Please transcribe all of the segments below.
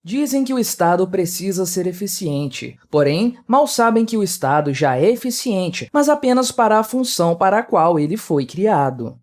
Dizem que o Estado precisa ser eficiente, porém, mal sabem que o Estado já é eficiente, mas apenas para a função para a qual ele foi criado.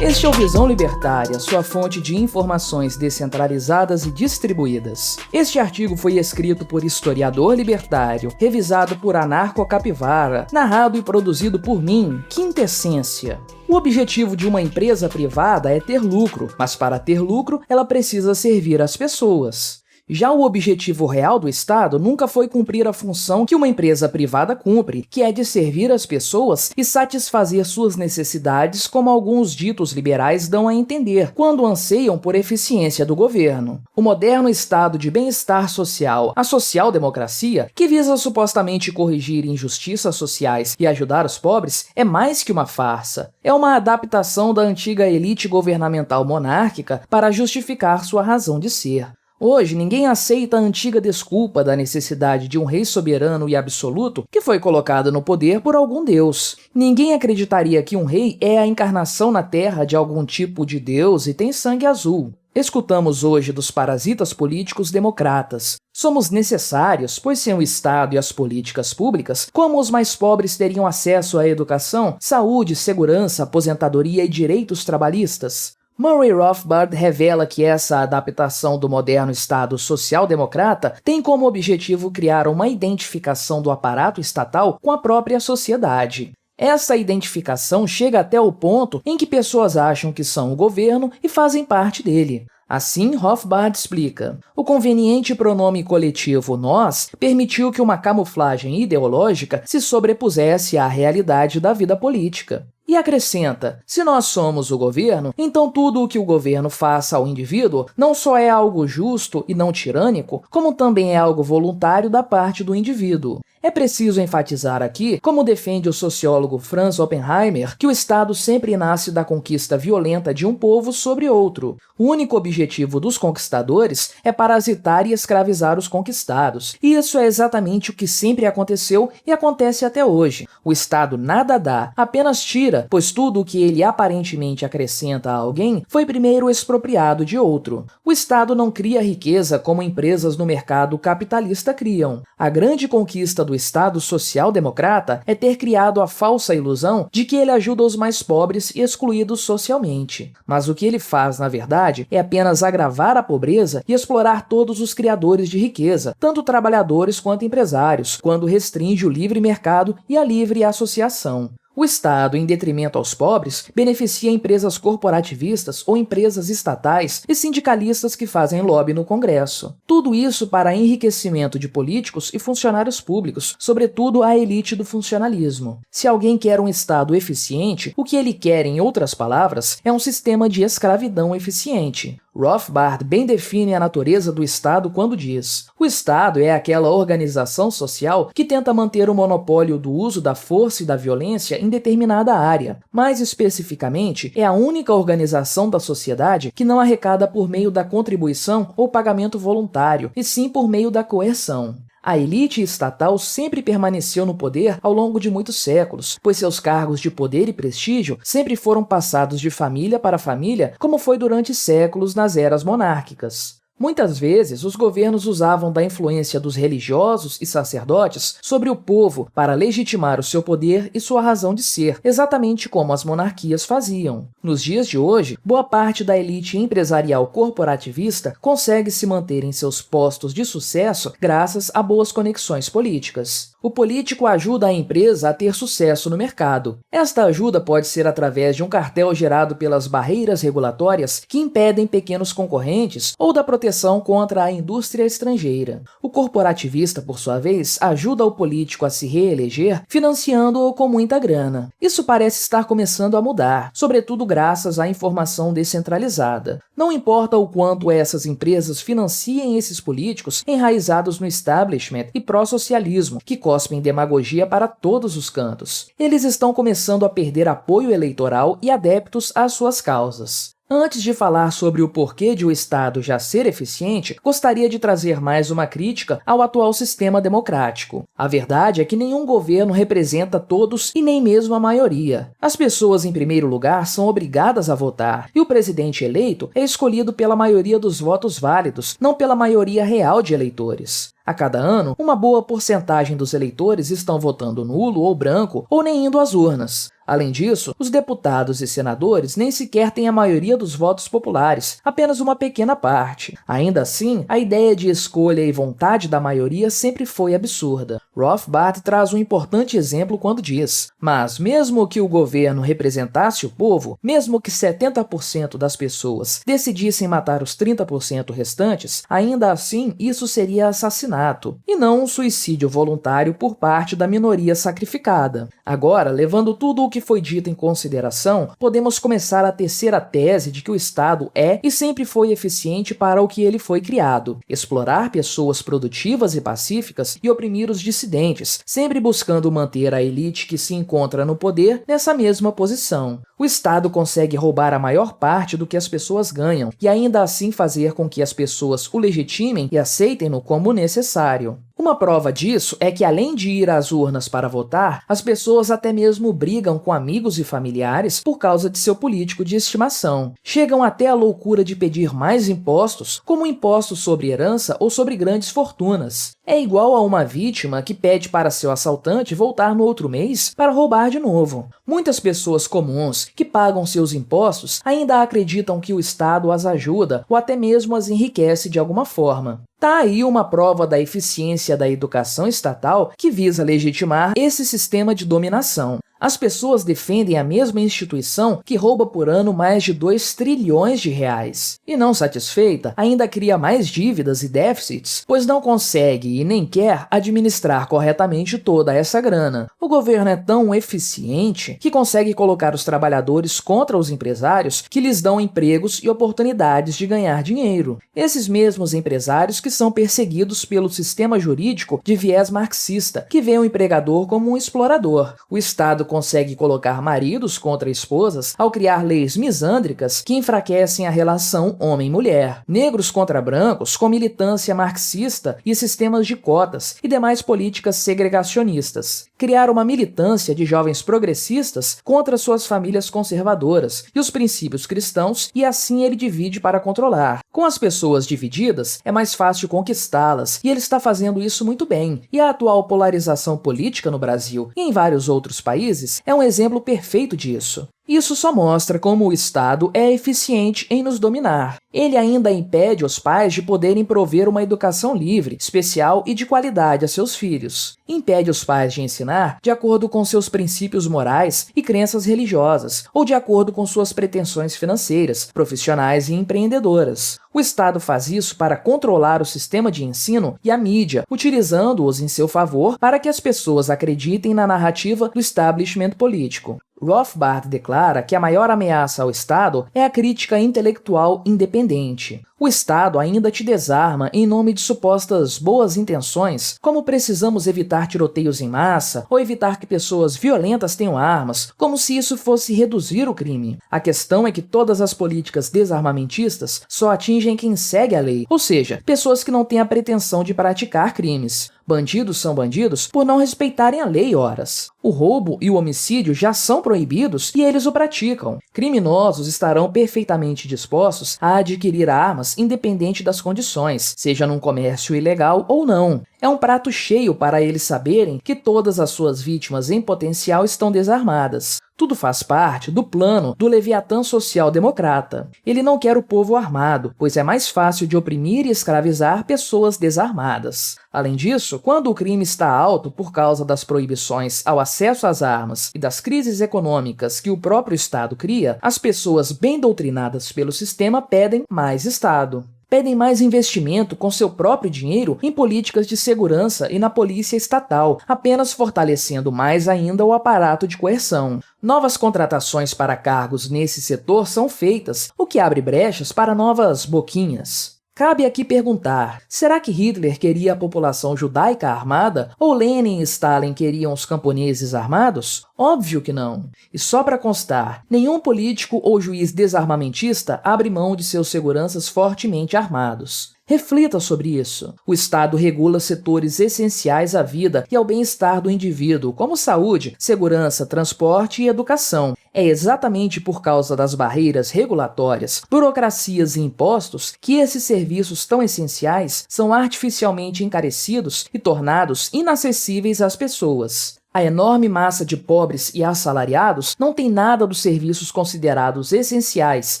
Este é o Visão Libertária, sua fonte de informações descentralizadas e distribuídas. Este artigo foi escrito por historiador libertário, revisado por Anarco Capivara, narrado e produzido por mim, Quintessência. O objetivo de uma empresa privada é ter lucro, mas para ter lucro, ela precisa servir as pessoas. Já o objetivo real do Estado nunca foi cumprir a função que uma empresa privada cumpre, que é de servir as pessoas e satisfazer suas necessidades, como alguns ditos liberais dão a entender, quando anseiam por eficiência do governo. O moderno estado de bem-estar social, a social-democracia, que visa supostamente corrigir injustiças sociais e ajudar os pobres, é mais que uma farsa. É uma adaptação da antiga elite governamental monárquica para justificar sua razão de ser. Hoje, ninguém aceita a antiga desculpa da necessidade de um rei soberano e absoluto que foi colocado no poder por algum deus. Ninguém acreditaria que um rei é a encarnação na Terra de algum tipo de deus e tem sangue azul. Escutamos hoje dos parasitas políticos democratas. Somos necessários, pois sem o Estado e as políticas públicas, como os mais pobres teriam acesso à educação, saúde, segurança, aposentadoria e direitos trabalhistas? Murray Rothbard revela que essa adaptação do moderno Estado social-democrata tem como objetivo criar uma identificação do aparato estatal com a própria sociedade. Essa identificação chega até o ponto em que pessoas acham que são o governo e fazem parte dele. Assim, Rothbard explica, o conveniente pronome coletivo nós permitiu que uma camuflagem ideológica se sobrepusesse à realidade da vida política. E acrescenta, se nós somos o governo, então tudo o que o governo faça ao indivíduo não só é algo justo e não tirânico, como também é algo voluntário da parte do indivíduo. É preciso enfatizar aqui, como defende o sociólogo Franz Oppenheimer, que o Estado sempre nasce da conquista violenta de um povo sobre outro. O único objetivo dos conquistadores é parasitar e escravizar os conquistados. E isso é exatamente o que sempre aconteceu e acontece até hoje. O Estado nada dá, apenas tira, pois tudo o que ele aparentemente acrescenta a alguém foi primeiro expropriado de outro. O Estado não cria riqueza como empresas no mercado capitalista criam. A grande conquista do Estado social-democrata é ter criado a falsa ilusão de que ele ajuda os mais pobres e excluídos socialmente. Mas o que ele faz, na verdade, é apenas agravar a pobreza e explorar todos os criadores de riqueza, tanto trabalhadores quanto empresários, quando restringe o livre mercado e a livre associação. O Estado, em detrimento aos pobres, beneficia empresas corporativistas ou empresas estatais e sindicalistas que fazem lobby no Congresso. Tudo isso para enriquecimento de políticos e funcionários públicos, sobretudo a elite do funcionalismo. Se alguém quer um Estado eficiente, o que ele quer, em outras palavras, é um sistema de escravidão eficiente. Rothbard bem define a natureza do Estado quando diz: o Estado é aquela organização social que tenta manter o monopólio do uso da força e da violência em determinada área. Mais especificamente, é a única organização da sociedade que não arrecada por meio da contribuição ou pagamento voluntário, e sim por meio da coerção. A elite estatal sempre permaneceu no poder ao longo de muitos séculos, pois seus cargos de poder e prestígio sempre foram passados de família para família, como foi durante séculos nas eras monárquicas. Muitas vezes, os governos usavam da influência dos religiosos e sacerdotes sobre o povo para legitimar o seu poder e sua razão de ser, exatamente como as monarquias faziam. Nos dias de hoje, boa parte da elite empresarial corporativista consegue se manter em seus postos de sucesso graças a boas conexões políticas. O político ajuda a empresa a ter sucesso no mercado. Esta ajuda pode ser através de um cartel gerado pelas barreiras regulatórias que impedem pequenos concorrentes ou da proteção contra a indústria estrangeira. O corporativista, por sua vez, ajuda o político a se reeleger, financiando-o com muita grana. Isso parece estar começando a mudar, sobretudo graças à informação descentralizada. Não importa o quanto essas empresas financiem esses políticos enraizados no establishment e pró-socialismo, que cospem demagogia para todos os cantos. Eles estão começando a perder apoio eleitoral e adeptos às suas causas. Antes de falar sobre o porquê de o Estado já ser eficiente, gostaria de trazer mais uma crítica ao atual sistema democrático. A verdade é que nenhum governo representa todos e nem mesmo a maioria. As pessoas, em primeiro lugar, são obrigadas a votar, e o presidente eleito é escolhido pela maioria dos votos válidos, não pela maioria real de eleitores. A cada ano, uma boa porcentagem dos eleitores estão votando nulo ou branco ou nem indo às urnas. Além disso, os deputados e senadores nem sequer têm a maioria dos votos populares, apenas uma pequena parte. Ainda assim, a ideia de escolha e vontade da maioria sempre foi absurda. Rothbard traz um importante exemplo quando diz: mas mesmo que o governo representasse o povo, mesmo que 70% das pessoas decidissem matar os 30% restantes, ainda assim isso seria assassinato, e não um suicídio voluntário por parte da minoria sacrificada. Agora, levando tudo o que foi dito em consideração, podemos começar a terceira tese de que o Estado é e sempre foi eficiente para o que ele foi criado: explorar pessoas produtivas e pacíficas e oprimir os dissidentes, sempre buscando manter a elite que se encontra no poder nessa mesma posição. O Estado consegue roubar a maior parte do que as pessoas ganham e ainda assim fazer com que as pessoas o legitimem e aceitem-no como necessário. Uma prova disso é que, além de ir às urnas para votar, as pessoas até mesmo brigam com amigos e familiares por causa de seu político de estimação. Chegam até a loucura de pedir mais impostos, como impostos sobre herança ou sobre grandes fortunas. É igual a uma vítima que pede para seu assaltante voltar no outro mês para roubar de novo. Muitas pessoas comuns que pagam seus impostos ainda acreditam que o Estado as ajuda ou até mesmo as enriquece de alguma forma. Tá aí uma prova da eficiência da educação estatal que visa legitimar esse sistema de dominação. As pessoas defendem a mesma instituição que rouba por ano mais de 2 trilhões de reais. E não satisfeita, ainda cria mais dívidas e déficits, pois não consegue e nem quer administrar corretamente toda essa grana. O governo é tão eficiente que consegue colocar os trabalhadores contra os empresários que lhes dão empregos e oportunidades de ganhar dinheiro. Esses mesmos empresários que são perseguidos pelo sistema jurídico de viés marxista, que vê o empregador como um explorador. O Estado consegue colocar maridos contra esposas ao criar leis misândricas que enfraquecem a relação homem-mulher, negros contra brancos com militância marxista e sistemas de cotas e demais políticas segregacionistas, criar uma militância de jovens progressistas contra suas famílias conservadoras e os princípios cristãos, e assim ele divide para controlar. Com as pessoas divididas, é mais fácil conquistá-las, e ele está fazendo isso muito bem, e a atual polarização política no Brasil e em vários outros países é um exemplo perfeito disso. Isso só mostra como o Estado é eficiente em nos dominar. Ele ainda impede os pais de poderem prover uma educação livre, especial e de qualidade a seus filhos. Impede os pais de ensinar de acordo com seus princípios morais e crenças religiosas, ou de acordo com suas pretensões financeiras, profissionais e empreendedoras. O Estado faz isso para controlar o sistema de ensino e a mídia, utilizando-os em seu favor para que as pessoas acreditem na narrativa do establishment político. Rothbard declara que a maior ameaça ao Estado é a crítica intelectual independente. O Estado ainda te desarma em nome de supostas boas intenções, como precisamos evitar tiroteios em massa ou evitar que pessoas violentas tenham armas, como se isso fosse reduzir o crime. A questão é que todas as políticas desarmamentistas só atingem quem segue a lei, ou seja, pessoas que não têm a pretensão de praticar crimes. Bandidos são bandidos por não respeitarem a lei, horas. O roubo e o homicídio já são proibidos e eles o praticam. Criminosos estarão perfeitamente dispostos a adquirir armas independente das condições, seja num comércio ilegal ou não. É um prato cheio para eles saberem que todas as suas vítimas em potencial estão desarmadas. Tudo faz parte do plano do Leviatã social-democrata. Ele não quer o povo armado, pois é mais fácil de oprimir e escravizar pessoas desarmadas. Além disso, quando o crime está alto por causa das proibições ao acesso às armas e das crises econômicas que o próprio Estado cria, as pessoas bem doutrinadas pelo sistema pedem mais Estado. Pedem mais investimento com seu próprio dinheiro em políticas de segurança e na polícia estatal, apenas fortalecendo mais ainda o aparato de coerção. Novas contratações para cargos nesse setor são feitas, o que abre brechas para novas boquinhas. Cabe aqui perguntar, será que Hitler queria a população judaica armada ou Lenin e Stalin queriam os camponeses armados? Óbvio que não. E só para constar, nenhum político ou juiz desarmamentista abre mão de seus seguranças fortemente armados. Reflita sobre isso. O Estado regula setores essenciais à vida e ao bem-estar do indivíduo, como saúde, segurança, transporte e educação. É exatamente por causa das barreiras regulatórias, burocracias e impostos que esses serviços tão essenciais são artificialmente encarecidos e tornados inacessíveis às pessoas. A enorme massa de pobres e assalariados não tem nada dos serviços considerados essenciais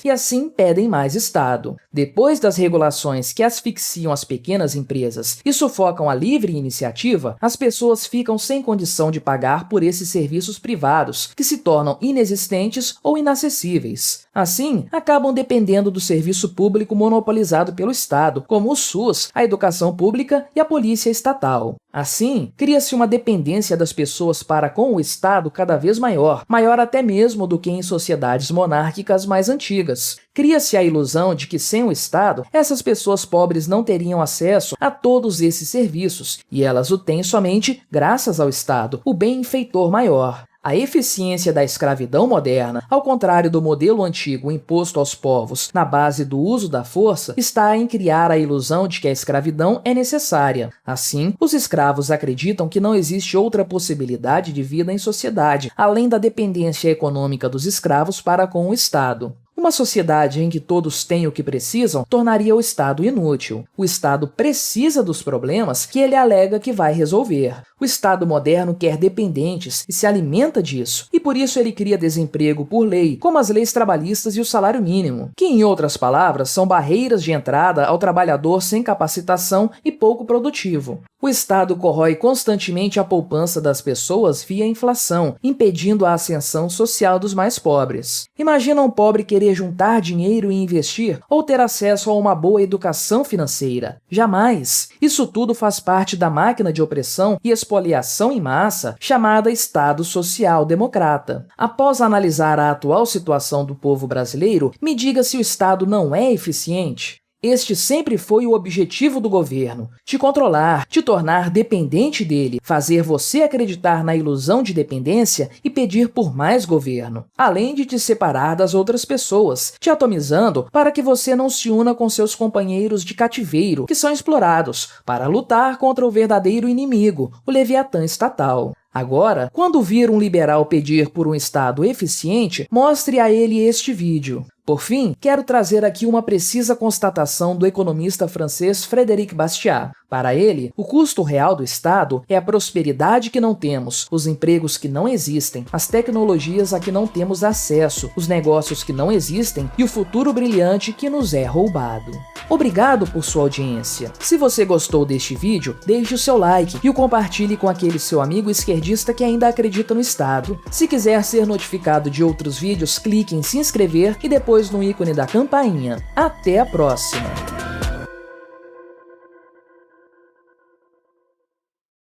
e assim pedem mais Estado. Depois das regulações que asfixiam as pequenas empresas e sufocam a livre iniciativa, as pessoas ficam sem condição de pagar por esses serviços privados, que se tornam inexistentes ou inacessíveis. Assim, acabam dependendo do serviço público monopolizado pelo Estado, como o SUS, a educação pública e a polícia estatal. Assim, cria-se uma dependência das pessoas para com o Estado cada vez maior até mesmo do que em sociedades monárquicas mais antigas. Cria-se a ilusão de que sem o Estado, essas pessoas pobres não teriam acesso a todos esses serviços, e elas o têm somente graças ao Estado, o benfeitor maior. A eficiência da escravidão moderna, ao contrário do modelo antigo imposto aos povos na base do uso da força, está em criar a ilusão de que a escravidão é necessária. Assim, os escravos acreditam que não existe outra possibilidade de vida em sociedade, além da dependência econômica dos escravos para com o Estado. Uma sociedade em que todos têm o que precisam tornaria o Estado inútil. O Estado precisa dos problemas que ele alega que vai resolver. O Estado moderno quer dependentes e se alimenta disso, e por isso ele cria desemprego por lei, como as leis trabalhistas e o salário mínimo, que, em outras palavras, são barreiras de entrada ao trabalhador sem capacitação e pouco produtivo. O Estado corrói constantemente a poupança das pessoas via inflação, impedindo a ascensão social dos mais pobres. Imagina um pobre querer juntar dinheiro e investir, ou ter acesso a uma boa educação financeira. Jamais! Isso tudo faz parte da máquina de opressão e expoliação em massa chamada Estado Social Democrata. Após analisar a atual situação do povo brasileiro, me diga se o Estado não é eficiente. Este sempre foi o objetivo do governo: te controlar, te tornar dependente dele, fazer você acreditar na ilusão de dependência e pedir por mais governo, além de te separar das outras pessoas, te atomizando para que você não se una com seus companheiros de cativeiro, que são explorados, para lutar contra o verdadeiro inimigo, o Leviatã estatal. Agora, quando vir um liberal pedir por um Estado eficiente, mostre a ele este vídeo. Por fim, quero trazer aqui uma precisa constatação do economista francês Frédéric Bastiat. Para ele, o custo real do Estado é a prosperidade que não temos, os empregos que não existem, as tecnologias a que não temos acesso, os negócios que não existem e o futuro brilhante que nos é roubado. Obrigado por sua audiência. Se você gostou deste vídeo, deixe o seu like e o compartilhe com aquele seu amigo esquerdista que ainda acredita no Estado. Se quiser ser notificado de outros vídeos, clique em se inscrever e depois no ícone da campainha. Até a próxima!